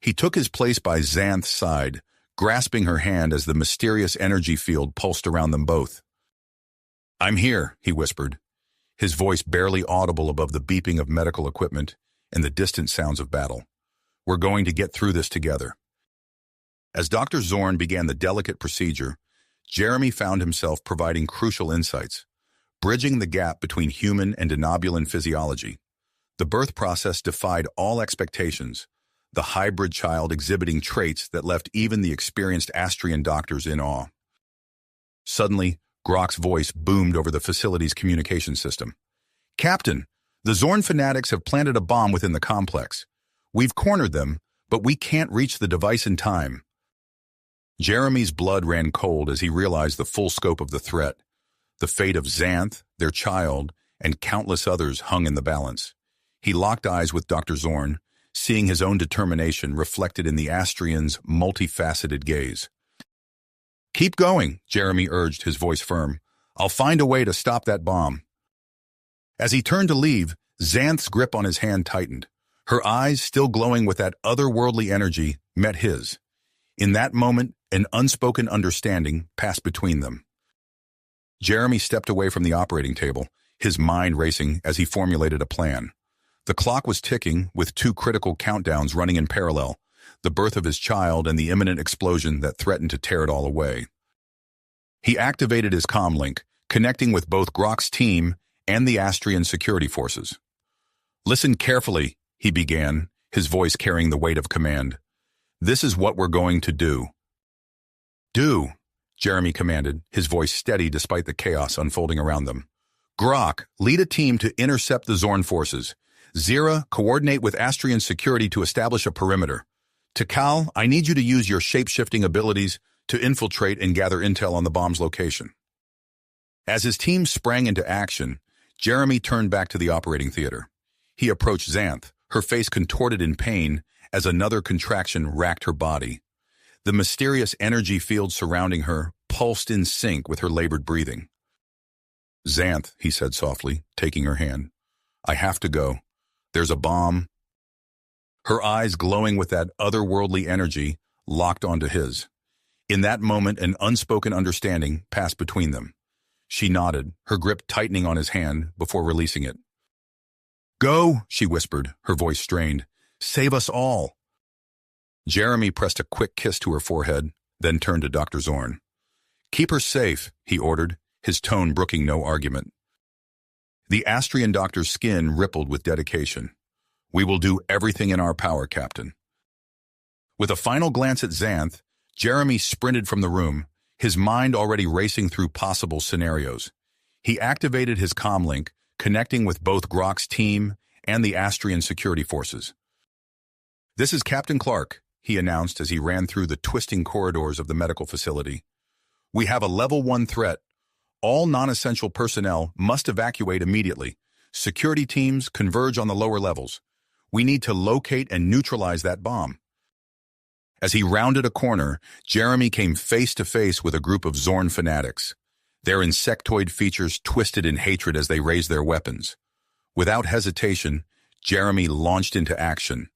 He took his place by Xanth's side, grasping her hand as the mysterious energy field pulsed around them both. "I'm here," he whispered, his voice barely audible above the beeping of medical equipment and the distant sounds of battle. "We're going to get through this together." As Dr. Zorn began the delicate procedure, Jeremy found himself providing crucial insights, bridging the gap between human and denobulin physiology. The birth process defied all expectations, the hybrid child exhibiting traits that left even the experienced Astrian doctors in awe. Suddenly, Grok's voice boomed over the facility's communication system. "Captain, the Zorn fanatics have planted a bomb within the complex. We've cornered them, but we can't reach the device in time." Jeremy's blood ran cold as he realized the full scope of the threat. The fate of Xanth, their child, and countless others hung in the balance. He locked eyes with Dr. Zorn, seeing his own determination reflected in the Astrian's multifaceted gaze. "Keep going," Jeremy urged, his voice firm. "I'll find a way to stop that bomb." As he turned to leave, Xanth's grip on his hand tightened. Her eyes, still glowing with that otherworldly energy, met his. In that moment, an unspoken understanding passed between them. Jeremy stepped away from the operating table, his mind racing as he formulated a plan. The clock was ticking, with two critical countdowns running in parallel, the birth of his child and the imminent explosion that threatened to tear it all away. He activated his comlink, connecting with both Grok's team and the Astrian security forces. "Listen carefully," he began, his voice carrying the weight of command. "This is what we're going to do." "Do," Jeremy commanded, his voice steady despite the chaos unfolding around them. "Grok, lead a team to intercept the Zorn forces. Zira, coordinate with Astrian security to establish a perimeter. Takal, I need you to use your shape-shifting abilities to infiltrate and gather intel on the bomb's location." As his team sprang into action, Jeremy turned back to the operating theater. He approached Xanth, her face contorted in pain as another contraction racked her body. The mysterious energy field surrounding her pulsed in sync with her labored breathing. "Xanth," he said softly, taking her hand. "I have to go. There's a bomb." her eyes glowing with that otherworldly energy, locked onto his. In that moment, an unspoken understanding passed between them. She nodded, her grip tightening on his hand before releasing it. "Go," she whispered, her voice strained. "Save us all." Jeremy pressed a quick kiss to her forehead, then turned to Dr. Zorn. "Keep her safe," he ordered, his tone brooking no argument. The Astrian doctor's skin rippled with dedication. "We will do everything in our power, Captain." With a final glance at Xanth, Jeremy sprinted from the room, his mind already racing through possible scenarios. He activated his comlink, connecting with both Grok's team and the Astrian security forces. "This is Captain Clark," he announced as he ran through the twisting corridors of the medical facility. "We have a level 1 threat. All non-essential personnel must evacuate immediately. Security teams converge on the lower levels. We need to locate and neutralize that bomb." As he rounded a corner, Jeremy came face to face with a group of Zorn fanatics, their insectoid features twisted in hatred as they raised their weapons. Without hesitation, Jeremy launched into action.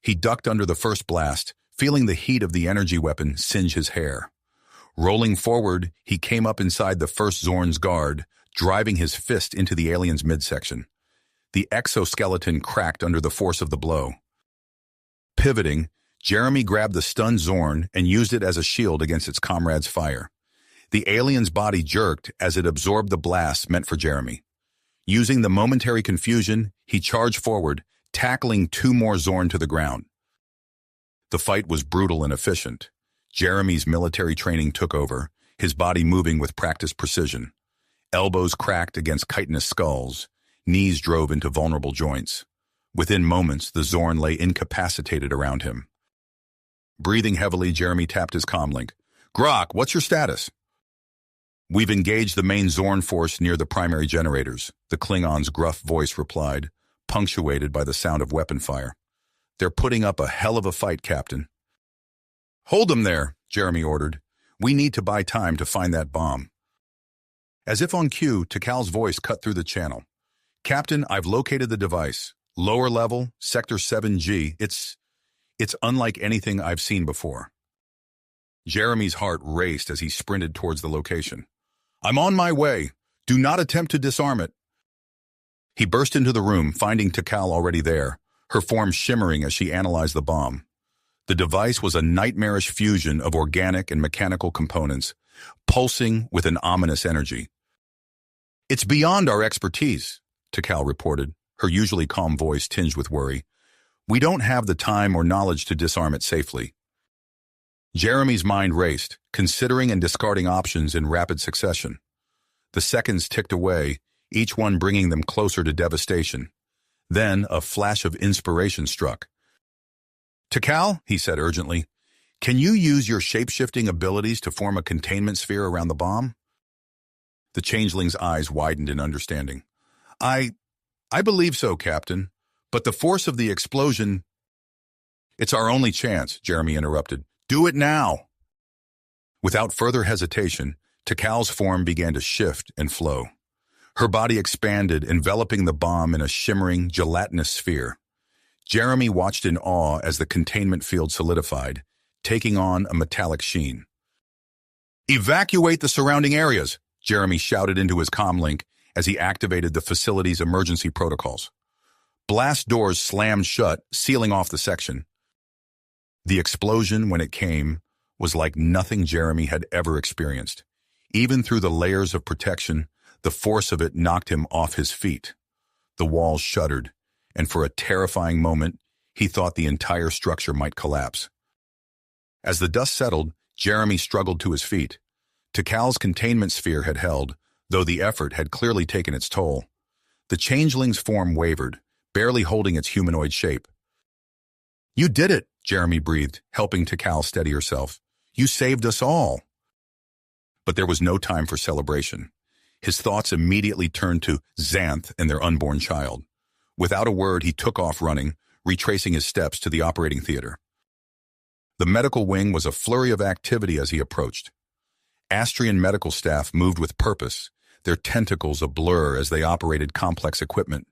He ducked under the first blast, feeling the heat of the energy weapon singe his hair. Rolling forward, he came up inside the first Zorn's guard, driving his fist into the alien's midsection. The exoskeleton cracked under the force of the blow. Pivoting, Jeremy grabbed the stunned Zorn and used it as a shield against its comrade's fire. The alien's body jerked as it absorbed the blast meant for Jeremy. Using the momentary confusion, he charged forward, tackling 2 more Zorn to the ground. The fight was brutal and efficient. Jeremy's military training took over, his body moving with practiced precision. Elbows cracked against chitinous skulls, knees drove into vulnerable joints. Within moments, the Zorn lay incapacitated around him. Breathing heavily, Jeremy tapped his comlink. "Grok, what's your status?" "We've engaged the main Zorn force near the primary generators," the Klingon's gruff voice replied, punctuated by the sound of weapon fire. "They're putting up a hell of a fight, Captain." "Hold them there," Jeremy ordered. "We need to buy time to find that bomb." As if on cue, Takal's voice cut through the channel. "Captain, I've located the device. Lower level, Sector 7G. It's unlike anything I've seen before." Jeremy's heart raced as he sprinted towards the location. "I'm on my way. Do not attempt to disarm it." He burst into the room, finding Takal already there, her form shimmering as she analyzed the bomb. The device was a nightmarish fusion of organic and mechanical components, pulsing with an ominous energy. "It's beyond our expertise," Takal reported, her usually calm voice tinged with worry. "We don't have the time or knowledge to disarm it safely." Jeremy's mind raced, considering and discarding options in rapid succession. The seconds ticked away, each one bringing them closer to devastation. Then a flash of inspiration struck. "Takal," he said urgently, "can you use your shape-shifting abilities to form a containment sphere around the bomb?" The changeling's eyes widened in understanding. I believe so, Captain. But the force of the explosion—" "It's our only chance," Jeremy interrupted. "Do it now!" Without further hesitation, Takal's form began to shift and flow. Her body expanded, enveloping the bomb in a shimmering, gelatinous sphere. Jeremy watched in awe as the containment field solidified, taking on a metallic sheen. "Evacuate the surrounding areas," Jeremy shouted into his comlink as he activated the facility's emergency protocols. Blast doors slammed shut, sealing off the section. The explosion, when it came, was like nothing Jeremy had ever experienced. Even through the layers of protection, the force of it knocked him off his feet. The walls shuddered, and for a terrifying moment, he thought the entire structure might collapse. As the dust settled, Jeremy struggled to his feet. Takal's containment sphere had held, though the effort had clearly taken its toll. The changeling's form wavered, barely holding its humanoid shape. "You did it," Jeremy breathed, helping Takal steady herself. "You saved us all." But there was no time for celebration. His thoughts immediately turned to Xanth and their unborn child. Without a word, he took off running, retracing his steps to the operating theater. The medical wing was a flurry of activity as he approached. Astrian medical staff moved with purpose, their tentacles a blur as they operated complex equipment.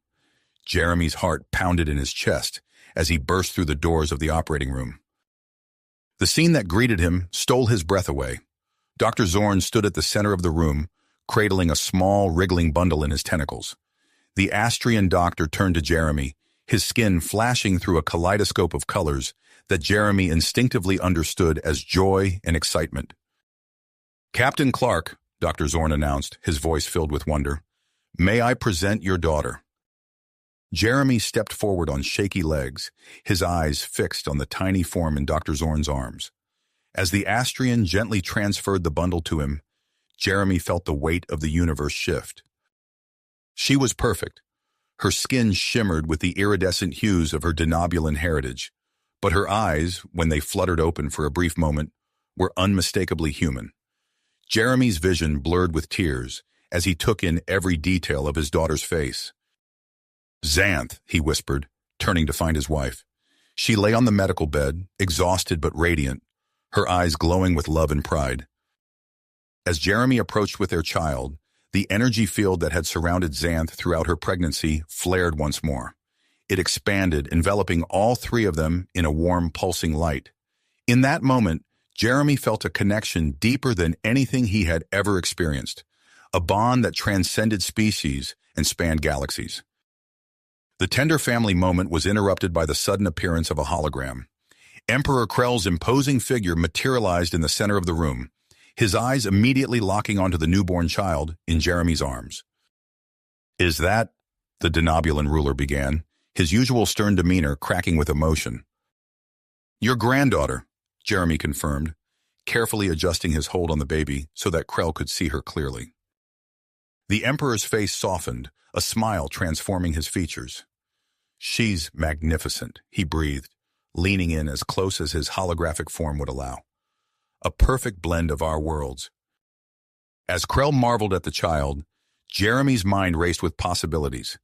Jeremy's heart pounded in his chest as he burst through the doors of the operating room. The scene that greeted him stole his breath away. Dr. Zorn stood at the center of the room, cradling a small, wriggling bundle in his tentacles. The Astrian doctor turned to Jeremy, his skin flashing through a kaleidoscope of colors that Jeremy instinctively understood as joy and excitement. "Captain Clark," Dr. Zorn announced, his voice filled with wonder, "may I present your daughter?" Jeremy stepped forward on shaky legs, his eyes fixed on the tiny form in Dr. Zorn's arms. As the Astrian gently transferred the bundle to him, Jeremy felt the weight of the universe shift. She was perfect. Her skin shimmered with the iridescent hues of her denobulan heritage, but her eyes, when they fluttered open for a brief moment, were unmistakably human. Jeremy's vision blurred with tears as he took in every detail of his daughter's face. "Xanth," he whispered, turning to find his wife. She lay on the medical bed, exhausted but radiant, her eyes glowing with love and pride. As Jeremy approached with their child, the energy field that had surrounded Xanth throughout her pregnancy flared once more. It expanded, enveloping all three of them in a warm, pulsing light. In that moment, Jeremy felt a connection deeper than anything he had ever experienced, a bond that transcended species and spanned galaxies. The tender family moment was interrupted by the sudden appearance of a hologram. Emperor Krell's imposing figure materialized in the center of the room, his eyes immediately locking onto the newborn child in Jeremy's arms. "Is that," the denobulan ruler began, his usual stern demeanor cracking with emotion. "Your granddaughter," Jeremy confirmed, carefully adjusting his hold on the baby so that Krell could see her clearly. The Emperor's face softened, a smile transforming his features. "She's magnificent," he breathed, leaning in as close as his holographic form would allow. "A perfect blend of our worlds." As Krell marveled at the child, Jeremy's mind raced with possibilities.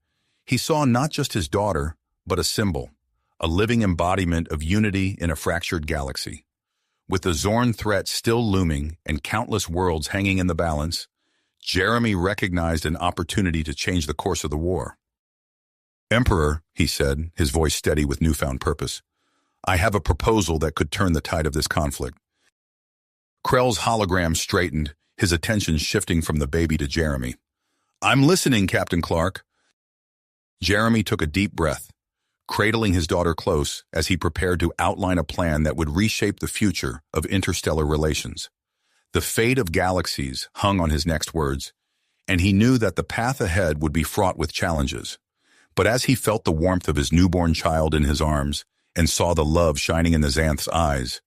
He saw not just his daughter, but a symbol, a living embodiment of unity in a fractured galaxy. With the Zorn threat still looming and countless worlds hanging in the balance, Jeremy recognized an opportunity to change the course of the war. "Emperor," he said, his voice steady with newfound purpose, "I have a proposal that could turn the tide of this conflict." Krell's hologram straightened, his attention shifting from the baby to Jeremy. "I'm listening, Captain Clark." Jeremy took a deep breath, cradling his daughter close as he prepared to outline a plan that would reshape the future of interstellar relations. The fate of galaxies hung on his next words, and he knew that the path ahead would be fraught with challenges. But as he felt the warmth of his newborn child in his arms and saw the love shining in the Xanth's eyes,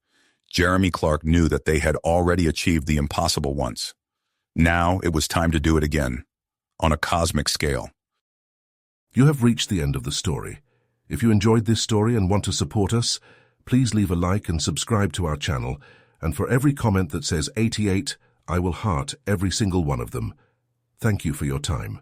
Jeremy Clark knew that they had already achieved the impossible once. Now it was time to do it again, on a cosmic scale. You have reached the end of the story. If you enjoyed this story and want to support us, please leave a like and subscribe to our channel, and for every comment that says 88, I will heart every single one of them. Thank you for your time.